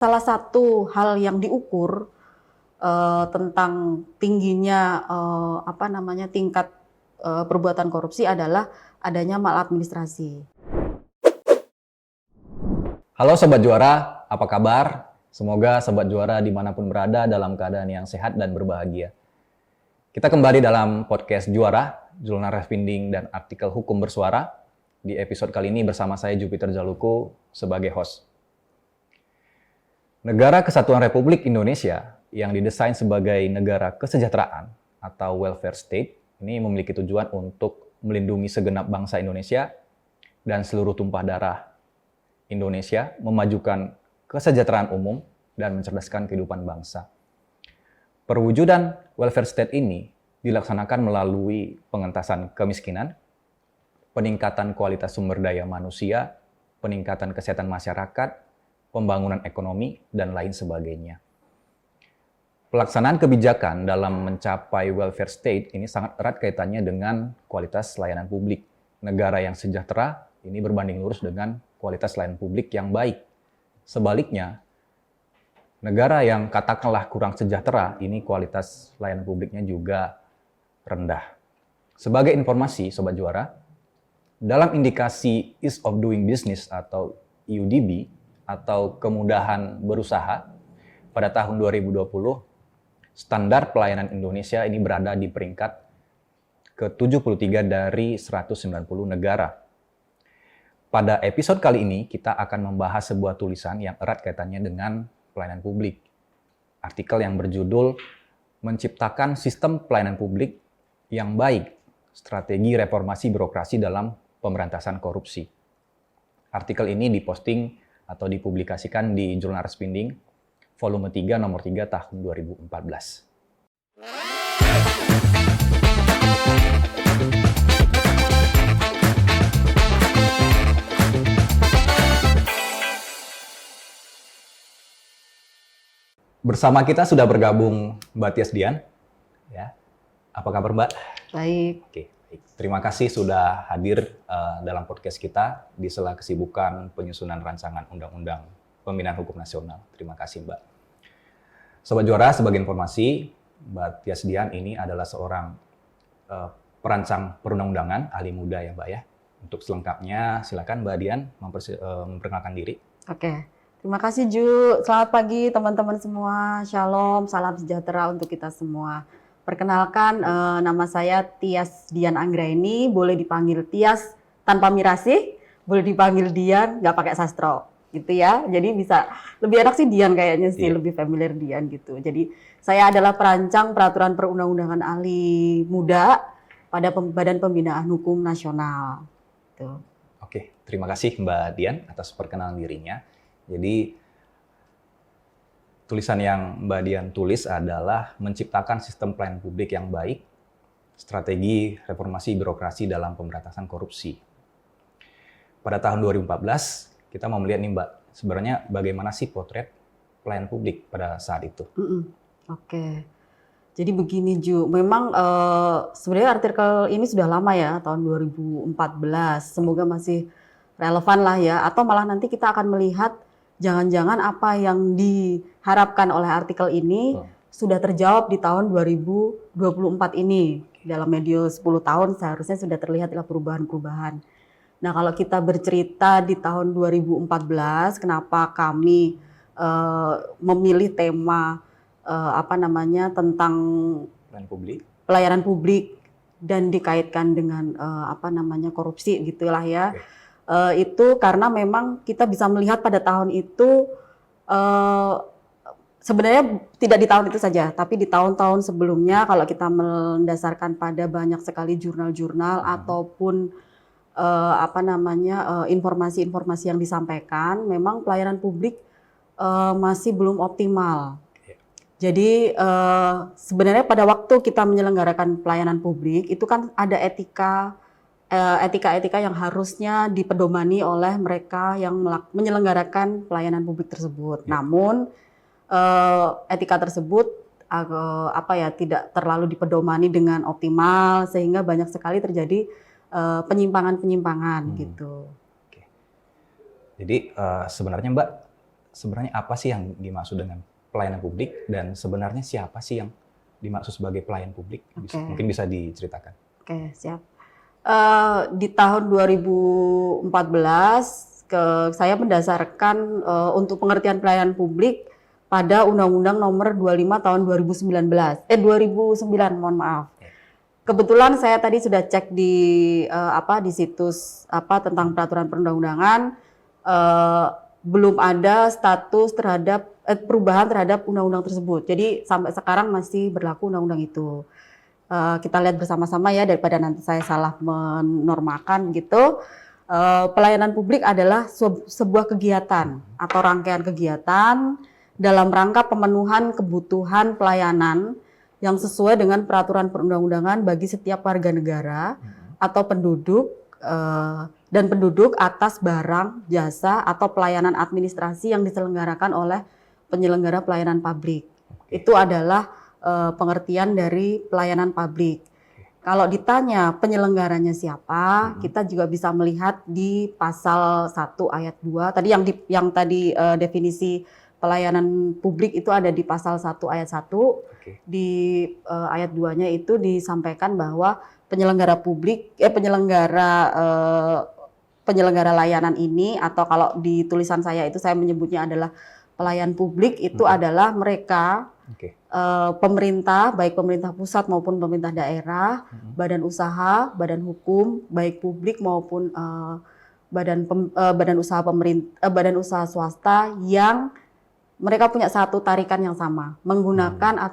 Salah satu hal yang diukur tentang tingginya tingkat perbuatan korupsi adalah adanya maladministrasi. Halo Sobat Juara, apa kabar? Semoga Sobat Juara dimanapun berada dalam keadaan yang sehat dan berbahagia. Kita kembali dalam podcast Juara, Jurnal Respinding dan Artikel Hukum Bersuara. Di episode kali ini bersama saya Jupiter Jaluko sebagai host. Negara Kesatuan Republik Indonesia yang didesain sebagai negara kesejahteraan atau welfare state ini memiliki tujuan untuk melindungi segenap bangsa Indonesia dan seluruh tumpah darah Indonesia, memajukan kesejahteraan umum dan mencerdaskan kehidupan bangsa. Perwujudan welfare state ini dilaksanakan melalui pengentasan kemiskinan, peningkatan kualitas sumber daya manusia, peningkatan kesehatan masyarakat, pembangunan ekonomi, dan lain sebagainya. Pelaksanaan kebijakan dalam mencapai welfare state ini sangat erat kaitannya dengan kualitas layanan publik. Negara yang sejahtera ini berbanding lurus dengan kualitas layanan publik yang baik. Sebaliknya, negara yang katakanlah kurang sejahtera, ini kualitas layanan publiknya juga rendah. Sebagai informasi, Sobat Juara, dalam indikasi Ease of Doing Business atau EUDB, atau kemudahan berusaha, pada tahun 2020, standar pelayanan Indonesia ini berada di peringkat ke-73 dari 190 negara. Pada episode kali ini, kita akan membahas sebuah tulisan yang erat kaitannya dengan pelayanan publik. Artikel yang berjudul Menciptakan Sistem Pelayanan Publik yang Baik, Strategi Reformasi Birokrasi dalam Pemberantasan Korupsi. Artikel ini diposting atau dipublikasikan di Jurnal Respinding, volume 3, nomor 3, tahun 2014. Bersama kita sudah bergabung Mbak Tias Dian. Ya. Apa kabar Mbak? Baik. Oke. Terima kasih sudah hadir dalam podcast kita di sela kesibukan penyusunan rancangan Undang-Undang Pembinaan Hukum Nasional. Terima kasih, Mbak. Sobat Juara, sebagai informasi, Mbak Tias Dian ini adalah seorang perancang perundang-undangan, ahli muda ya, Mbak ya. Untuk selengkapnya, silakan Mbak Dian memperkenalkan diri. Oke. Terima kasih Ju. Selamat pagi teman-teman semua. Shalom, salam sejahtera untuk kita semua. Perkenalkan, nama saya Tias Dian Anggraini, boleh dipanggil Tias tanpa mirasih, boleh dipanggil Dian, nggak pakai sastro, gitu ya. Jadi bisa, lebih enak sih Dian kayaknya sih, lebih familiar Dian gitu. Jadi saya adalah perancang peraturan perundang-undangan ahli muda pada Badan Pembinaan Hukum Nasional. Tuh. Oke, terima kasih Mbak Dian atas perkenalan dirinya. Jadi tulisan yang Mbak Dian tulis adalah menciptakan sistem pelayanan publik yang baik, strategi reformasi birokrasi dalam pemberantasan korupsi. Pada tahun 2014, kita mau melihat nih Mbak, sebenarnya bagaimana sih potret pelayanan publik pada saat itu? Oke, jadi begini Ju, memang sebenarnya artikel ini sudah lama ya, tahun 2014, semoga masih relevan lah ya, atau malah nanti kita akan melihat jangan-jangan apa yang diharapkan oleh artikel ini sudah terjawab di tahun 2024 ini. Dalam medio 10 tahun seharusnya sudah terlihatlah perubahan-perubahan. Nah, kalau kita bercerita di tahun 2014, kenapa kami memilih tema tentang pelayanan publik dan dikaitkan dengan korupsi gitulah ya. Itu karena memang kita bisa melihat pada tahun itu sebenarnya tidak di tahun itu saja, tapi di tahun-tahun sebelumnya kalau kita mendasarkan pada banyak sekali jurnal-jurnal ataupun informasi-informasi yang disampaikan, memang pelayanan publik masih belum optimal. Jadi sebenarnya pada waktu kita menyelenggarakan pelayanan publik itu kan ada etika-etika yang harusnya dipedomani oleh mereka yang menyelenggarakan pelayanan publik tersebut. Namun etika tersebut tidak terlalu dipedomani dengan optimal sehingga banyak sekali terjadi penyimpangan-penyimpangan gitu. Jadi sebenarnya Mbak, sebenarnya apa sih yang dimaksud dengan pelayanan publik dan sebenarnya siapa sih yang dimaksud sebagai pelayan publik? Mungkin bisa diceritakan. Oke, siap. Di tahun 2014 saya mendasarkan untuk pengertian pelayanan publik pada Undang-Undang Nomor 25 tahun 2009, mohon maaf. Kebetulan saya tadi sudah cek di di situs tentang peraturan perundang-undangan, belum ada status terhadap perubahan terhadap undang-undang tersebut. Jadi sampai sekarang masih berlaku undang-undang itu. Kita lihat bersama-sama ya, daripada nanti saya salah menormakan gitu. Pelayanan publik adalah sebuah kegiatan atau rangkaian kegiatan dalam rangka pemenuhan kebutuhan pelayanan yang sesuai dengan peraturan perundang-undangan bagi setiap warga negara atau penduduk dan penduduk atas barang, jasa, atau pelayanan administrasi yang diselenggarakan oleh penyelenggara pelayanan publik. Itu adalah pengertian dari pelayanan publik. Kalau ditanya penyelenggaranya siapa, kita juga bisa melihat di pasal 1 ayat 2. Tadi yang tadi definisi pelayanan publik itu ada di pasal 1 ayat 1. Di ayat 2-nya itu disampaikan bahwa penyelenggara publik penyelenggara layanan ini, atau kalau di tulisan saya itu saya menyebutnya adalah pelayan publik, itu adalah mereka pemerintah, baik pemerintah pusat maupun pemerintah daerah, badan usaha, badan hukum, baik publik maupun badan usaha swasta yang mereka punya satu tarikan yang sama, menggunakan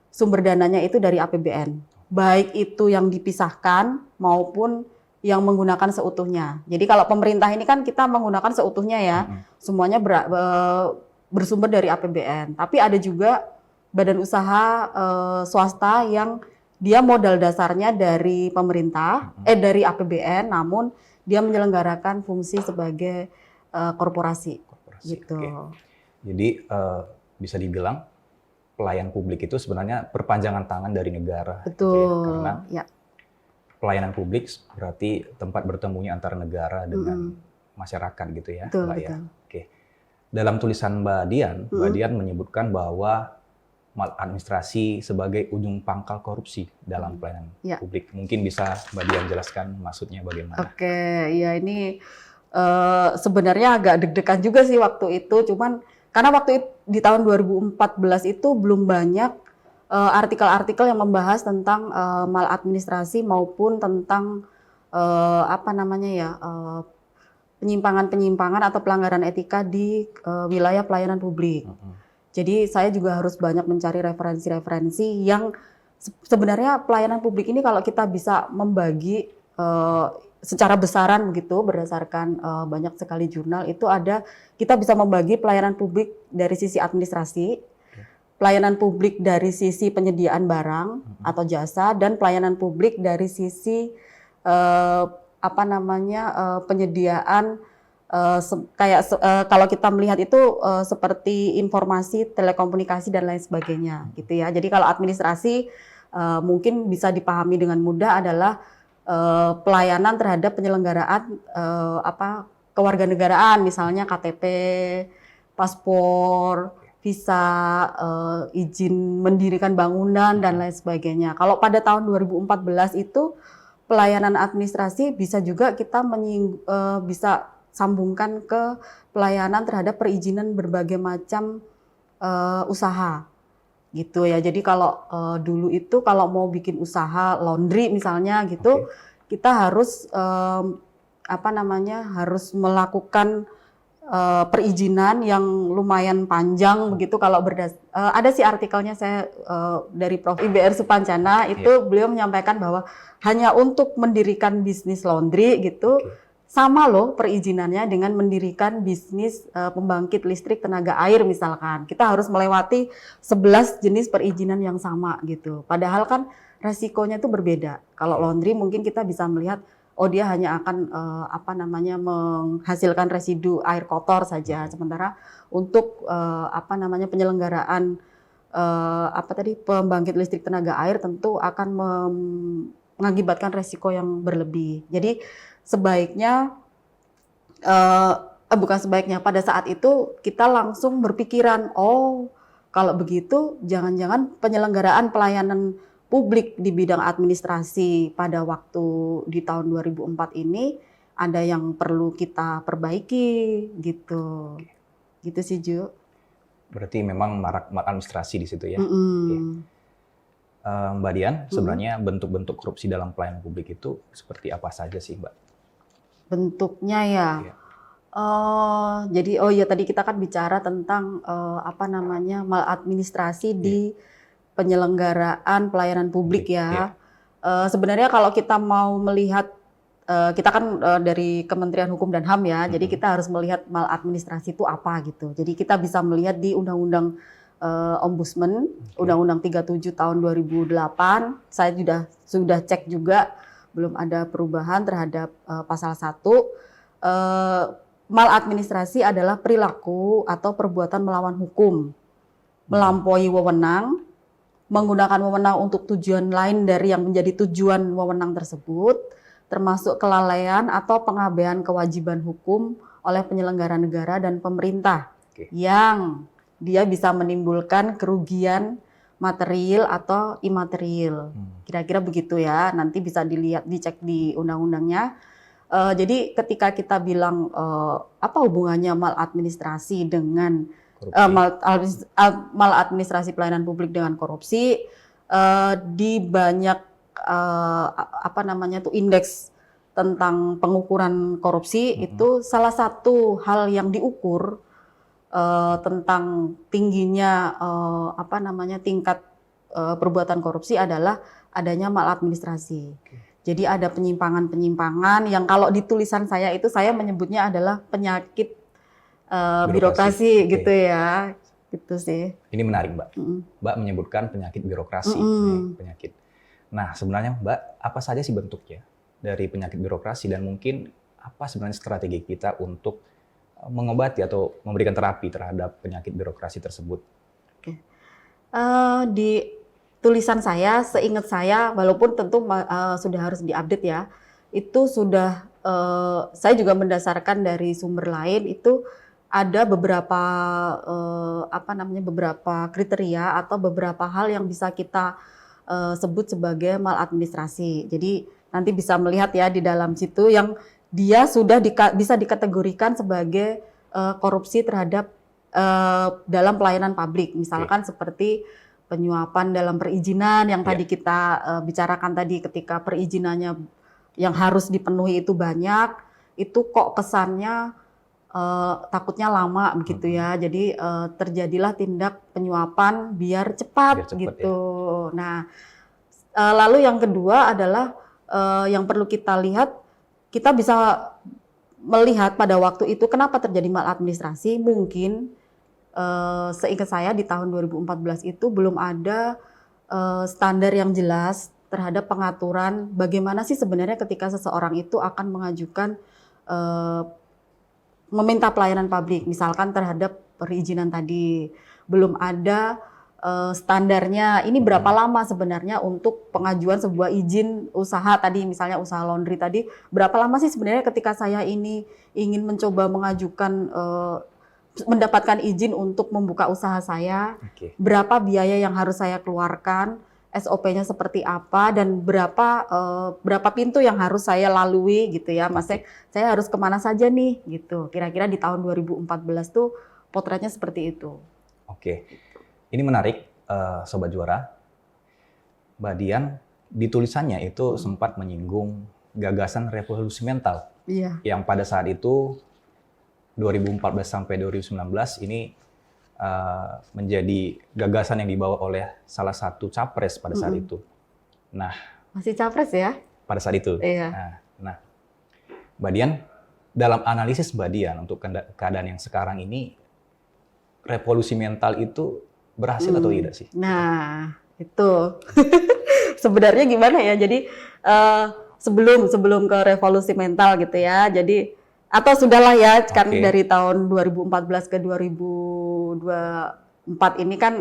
sumber dananya itu dari APBN, baik itu yang dipisahkan maupun yang menggunakan seutuhnya. Jadi kalau pemerintah ini kan kita menggunakan seutuhnya ya, semuanya bersumber dari APBN. Tapi ada juga badan usaha swasta yang dia modal dasarnya dari pemerintah, dari APBN, namun dia menyelenggarakan fungsi sebagai korporasi. Gitu. Jadi bisa dibilang pelayan publik itu sebenarnya perpanjangan tangan dari negara. Betul. Gitu ya. Karena pelayanan publik berarti tempat bertemunya antara negara dengan masyarakat gitu ya, betul, Mbak betul. ya. Oke. Dalam tulisan Mbak Dian menyebutkan bahwa maladministrasi sebagai ujung pangkal korupsi dalam pelayanan publik. Mungkin bisa Mbak Dian jelaskan maksudnya bagaimana? Oke, ya ini sebenarnya agak deg-degan juga sih waktu itu, cuman karena waktu itu, di tahun 2014 itu belum banyak artikel-artikel yang membahas tentang maladministrasi maupun tentang penyimpangan-penyimpangan atau pelanggaran etika di wilayah pelayanan publik. Jadi saya juga harus banyak mencari referensi-referensi yang sebenarnya pelayanan publik ini kalau kita bisa membagi secara besaran begitu berdasarkan banyak sekali jurnal itu kita bisa membagi pelayanan publik dari sisi administrasi, pelayanan publik dari sisi penyediaan barang atau jasa, dan pelayanan publik dari sisi penyediaan kalau kita melihat itu seperti informasi, telekomunikasi dan lain sebagainya gitu ya. Jadi kalau administrasi mungkin bisa dipahami dengan mudah adalah pelayanan terhadap penyelenggaraan kewarganegaraan, misalnya KTP, paspor, visa, izin mendirikan bangunan dan lain sebagainya. Kalau pada tahun 2014 itu pelayanan administrasi bisa juga kita bisa sambungkan ke pelayanan terhadap perizinan berbagai macam usaha. Gitu ya. Jadi kalau dulu itu kalau mau bikin usaha laundry misalnya gitu, kita harus harus melakukan perizinan yang lumayan panjang begitu. Kalau ada sih artikelnya saya dari Prof. IBR Supancana itu beliau menyampaikan bahwa hanya untuk mendirikan bisnis laundry gitu sama loh perizinannya dengan mendirikan bisnis pembangkit listrik tenaga air misalkan. Kita harus melewati 11 jenis perizinan yang sama gitu. Padahal kan resikonya itu berbeda. Kalau laundry mungkin kita bisa melihat dia hanya akan menghasilkan residu air kotor saja. Sementara untuk penyelenggaraan pembangkit listrik tenaga air tentu akan mengakibatkan resiko yang berlebih. Jadi sebaiknya Bukan sebaiknya, pada saat itu kita langsung berpikiran, oh kalau begitu jangan-jangan penyelenggaraan pelayanan publik di bidang administrasi pada waktu di tahun 2004 ini ada yang perlu kita perbaiki gitu. Gitu sih, Ju. Berarti memang marak administrasi di situ ya. Oke. Mm-mm. Mbak Dian, sebenarnya bentuk-bentuk korupsi dalam pelayanan publik itu seperti apa saja sih, Mbak? Bentuknya ya. Iya. Jadi tadi kita kan bicara tentang maladministrasi di penyelenggaraan pelayanan publik ya. Sebenarnya kalau kita mau melihat, kita kan dari Kementerian Hukum dan HAM ya, jadi kita harus melihat maladministrasi itu apa gitu. Jadi kita bisa melihat di Undang-Undang Ombudsman, Undang-Undang 37 tahun 2008, saya sudah cek juga, belum ada perubahan terhadap pasal 1. Maladministrasi adalah perilaku atau perbuatan melawan hukum, melampaui wewenang, menggunakan wewenang untuk tujuan lain dari yang menjadi tujuan wewenang tersebut, termasuk kelalaian atau pengabaian kewajiban hukum oleh penyelenggara negara dan pemerintah yang dia bisa menimbulkan kerugian material atau imaterial. Kira-kira begitu ya, nanti bisa dicek di undang-undangnya. Jadi ketika kita bilang apa hubungannya maladministrasi dengan maladministrasi pelayanan publik dengan korupsi, di banyak indeks tentang pengukuran korupsi itu salah satu hal yang diukur tentang tingginya tingkat perbuatan korupsi adalah adanya maladministrasi. Jadi ada penyimpangan-penyimpangan yang kalau di tulisan saya itu saya menyebutnya adalah penyakit birokrasi gitu ya, gitu sih. Ini menarik, Mbak. Mbak menyebutkan penyakit birokrasi, penyakit. Nah, sebenarnya Mbak, apa saja sih bentuknya dari penyakit birokrasi dan mungkin apa sebenarnya strategi kita untuk mengobati atau memberikan terapi terhadap penyakit birokrasi tersebut? Di tulisan saya, seingat saya, walaupun tentu sudah harus diupdate ya, itu sudah saya juga mendasarkan dari sumber lain, itu ada beberapa beberapa kriteria atau beberapa hal yang bisa kita sebut sebagai maladministrasi. Jadi nanti bisa melihat ya di dalam situ yang dia sudah bisa dikategorikan sebagai korupsi terhadap dalam pelayanan publik, misalkan seperti penyuapan dalam perizinan yang tadi kita bicarakan tadi, ketika perizinannya yang harus dipenuhi itu banyak, itu kok kesannya takutnya lama begitu ya. Jadi terjadilah tindak penyuapan biar cepat gitu. Ya. Nah, lalu yang kedua adalah yang perlu kita lihat, kita bisa melihat pada waktu itu kenapa terjadi maladministrasi. Mungkin seingat saya di tahun 2014 itu belum ada standar yang jelas terhadap pengaturan bagaimana sih sebenarnya ketika seseorang itu akan mengajukan meminta pelayanan publik, misalkan terhadap perizinan tadi. Belum ada standarnya, ini berapa lama sebenarnya untuk pengajuan sebuah izin usaha tadi, misalnya usaha laundry tadi, berapa lama sih sebenarnya ketika saya ini ingin mencoba mengajukan mendapatkan izin untuk membuka usaha saya, berapa biaya yang harus saya keluarkan, SOP-nya seperti apa, dan berapa pintu yang harus saya lalui gitu ya, maksudnya saya harus kemana saja nih gitu. Kira-kira di tahun 2014 tuh potretnya seperti itu. Oke, ini menarik Sobat Juara. Mbak Dian di tulisannya itu sempat menyinggung gagasan revolusi mental, yang pada saat itu 2014 sampai 2019 ini menjadi gagasan yang dibawa oleh salah satu capres pada saat itu. Nah, masih capres ya? Pada saat itu. Iya. Nah, Mbak Dian, dalam analisis Mbak Dian untuk keadaan yang sekarang ini, revolusi mental itu berhasil atau tidak sih? Nah, itu sebenarnya gimana ya? Jadi sebelum ke revolusi mental gitu ya. Jadi atau sudahlah ya, kan dari tahun 2014 ke 2024 ini kan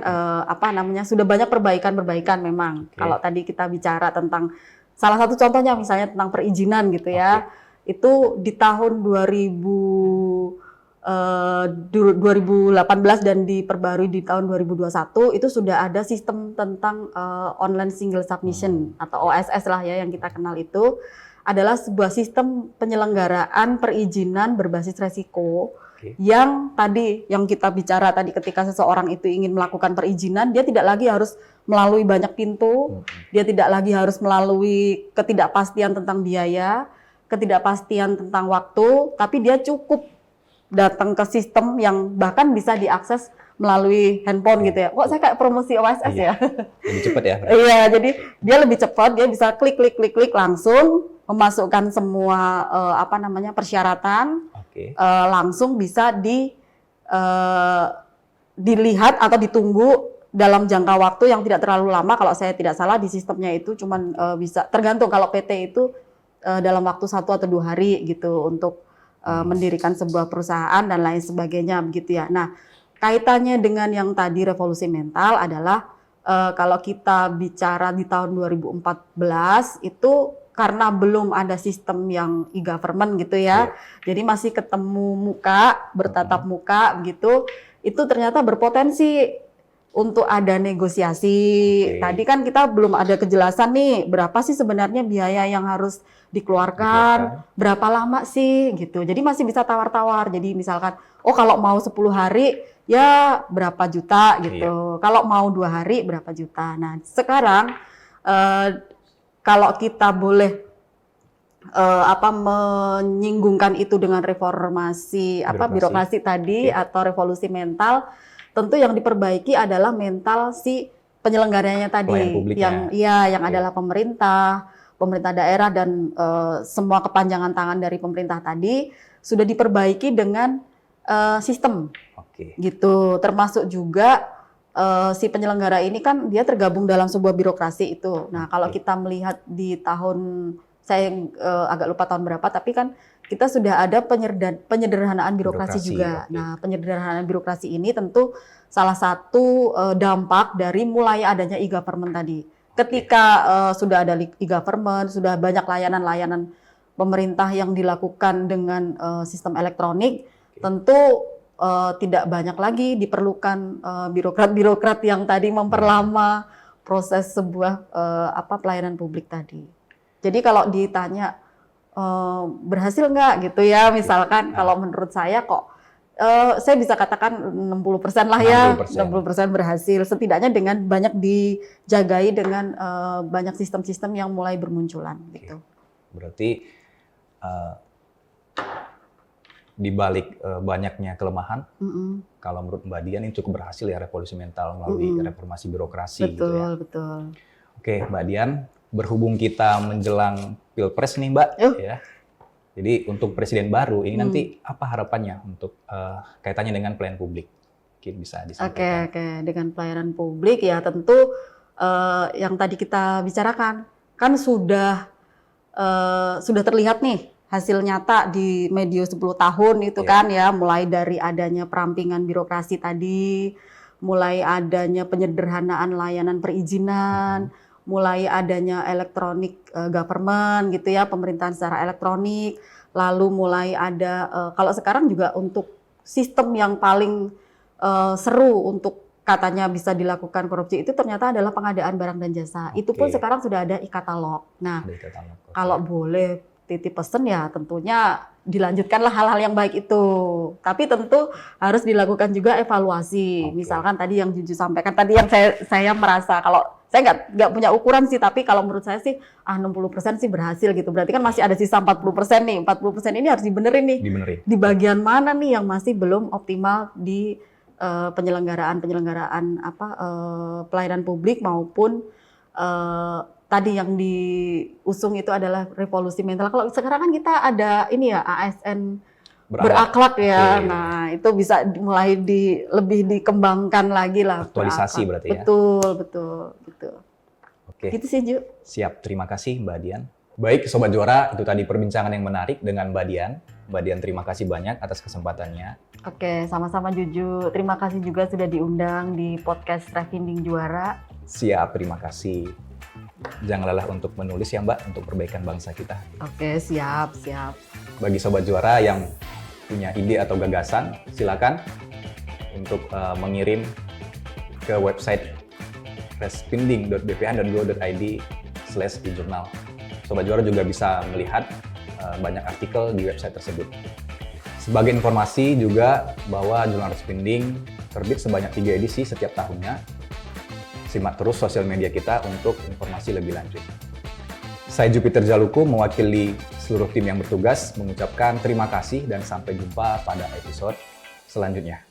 sudah banyak perbaikan memang. Kalau tadi kita bicara tentang salah satu contohnya misalnya tentang perizinan gitu ya. itu di tahun 2018 dan diperbarui di tahun 2021 itu sudah ada sistem tentang online single submission atau OSS lah ya yang kita kenal. Itu adalah sebuah sistem penyelenggaraan perizinan berbasis resiko yang tadi yang kita bicara tadi, ketika seseorang itu ingin melakukan perizinan, dia tidak lagi harus melalui banyak pintu, dia tidak lagi harus melalui ketidakpastian tentang biaya, ketidakpastian tentang waktu, tapi dia cukup datang ke sistem yang bahkan bisa diakses melalui handphone gitu ya. Kok saya kayak promosi OSS ya? Lebih cepat ya? Iya, jadi dia lebih cepat, dia bisa klik langsung memasukkan semua persyaratan, langsung bisa dilihat atau ditunggu dalam jangka waktu yang tidak terlalu lama. Kalau saya tidak salah di sistemnya itu cuman bisa tergantung, kalau PT itu dalam waktu 1 atau 2 hari gitu untuk mendirikan sebuah perusahaan dan lain sebagainya begitu ya. Nah, kaitannya dengan yang tadi revolusi mental adalah kalau kita bicara di tahun 2014 itu karena belum ada sistem yang e-government gitu ya. Jadi masih ketemu muka, bertatap muka gitu. Itu ternyata berpotensi untuk ada negosiasi. Tadi kan kita belum ada kejelasan nih, berapa sih sebenarnya biaya yang harus dikeluarkan, berapa lama sih gitu. Jadi masih bisa tawar-tawar. Jadi misalkan, oh kalau mau 10 hari ya berapa juta gitu. Kalau mau 2 hari berapa juta. Nah sekarang kalau kita boleh menyinggungkan itu dengan reformasi birokrasi tadi atau revolusi mental, tentu yang diperbaiki adalah mental si penyelenggaranya tadi, yang adalah pemerintah daerah dan semua kepanjangan tangan dari pemerintah tadi sudah diperbaiki dengan sistem, gitu. Termasuk juga si penyelenggara ini kan dia tergabung dalam sebuah birokrasi itu. Nah kalau kita melihat di tahun, saya agak lupa tahun berapa, tapi kan kita sudah ada penyederhanaan birokrasi juga. Nah, penyederhanaan birokrasi ini tentu salah satu dampak dari mulai adanya e-government tadi. Ketika sudah ada e-government, sudah banyak layanan-layanan pemerintah yang dilakukan dengan sistem elektronik, tentu tidak banyak lagi diperlukan birokrat-birokrat yang tadi memperlama proses sebuah pelayanan publik tadi. Jadi kalau ditanya berhasil nggak gitu ya, misalkan kalau menurut saya kok saya bisa katakan 60% lah ya, 60% berhasil, setidaknya dengan banyak dijagai dengan banyak sistem-sistem yang mulai bermunculan gitu. Berarti di balik banyaknya kelemahan, kalau menurut Mbak Dian ini cukup berhasil ya revolusi mental melalui reformasi birokrasi gitu ya. Betul. Oke, Mbak Dian, berhubung kita menjelang Pilpres nih Mbak, ya. Jadi untuk presiden baru ini nanti apa harapannya untuk kaitannya dengan pelayanan publik? Mungkin bisa disampaikan. Oke. Dengan pelayanan publik ya tentu yang tadi kita bicarakan kan sudah terlihat nih hasil nyata di medio 10 tahun itu kan ya, mulai dari adanya perampingan birokrasi tadi, mulai adanya penyederhanaan layanan perizinan, mulai adanya electronic government gitu ya, pemerintahan secara elektronik, lalu mulai ada kalau sekarang juga untuk sistem yang paling seru untuk katanya bisa dilakukan korupsi itu ternyata adalah pengadaan barang dan jasa. Itu pun sekarang sudah ada e-katalog. Nah, kalau boleh titip pesan ya tentunya dilanjutkanlah hal-hal yang baik itu. Tapi tentu harus dilakukan juga evaluasi. Misalkan tadi yang Juju sampaikan, tadi yang saya merasa kalau saya nggak punya ukuran sih, tapi kalau menurut saya sih 60% sih berhasil gitu. Berarti kan masih ada sisa 40% nih. 40% ini harus dibenerin nih. Di bagian mana nih yang masih belum optimal di penyelenggaraan pelayanan publik maupun tadi yang diusung itu adalah revolusi mental. Kalau sekarang kan kita ada ini ya ASN berakhlak ya. Nah, itu bisa mulai lebih dikembangkan lagi lah. Aktualisasi berarti ya. Betul gitu. Oke. Gitu sih, Ju. Siap, terima kasih Mbak Dian. Baik Sobat Juara, itu tadi perbincangan yang menarik dengan Mbak Dian. Mbak Dian terima kasih banyak atas kesempatannya. Oke, sama-sama Juju. Terima kasih juga sudah diundang di podcast Trafinding Juara. Siap, terima kasih. Jangan lelah untuk menulis ya Mbak, untuk perbaikan bangsa kita. Oke, siap, siap. Bagi Sobat Juara yang punya ide atau gagasan, silakan untuk mengirim ke website respinding.bph.go.id/ejurnal. Sobat Juara juga bisa melihat banyak artikel di website tersebut. Sebagai informasi juga bahwa jurnal Respinding terbit sebanyak 3 edisi setiap tahunnya. Simak terus sosial media kita untuk informasi lebih lanjut. Saya Jupiter Jaluku mewakili seluruh tim yang bertugas mengucapkan terima kasih dan sampai jumpa pada episode selanjutnya.